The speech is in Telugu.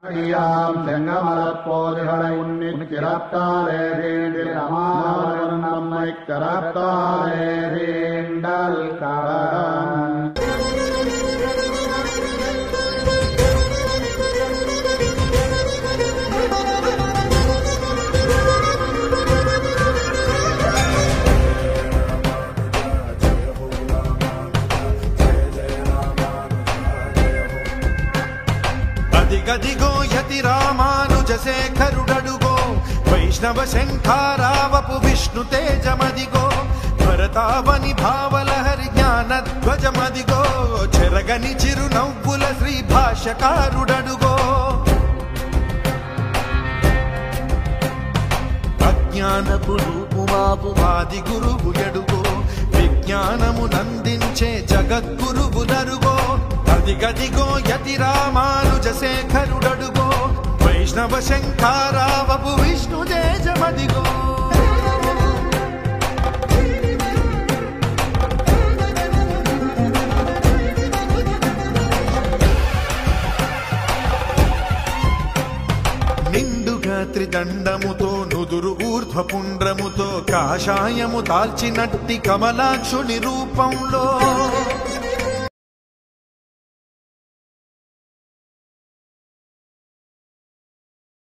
அடியாம் செங்கமலப்போதுகளை உன்னிக் கிரத்தாலே தீண்டில் அமானவன் நம்மை கரத்தாலே தீண்டல் கடன் గదిగో యతి రామానుజ శేఖరుడడుగో వైష్ణవ శంఖారావపు విష్ణు తేజమదిగో భరతావని భావలహరి జ్ఞానధ్వజమదిగో చెరగని చిరు నవ్వుల శ్రీ భాష్యకారుడడుగో అజ్ఞానపు రూపుమాపు వాది గురువు ఎడుగో విజ్ఞానము నందించే జగద్గురువులరుగో గదిగో యతి రామానుజ శేఖరుడడుగో వైష్ణవ శంఖారావపు విష్ణు తేజమదిగో నిండుగా త్రిదండముతో నుదురు ఊర్ధ్వపుండ్రముతో కాషాయము దాల్చినట్టి కమలాక్షుని రూపంలో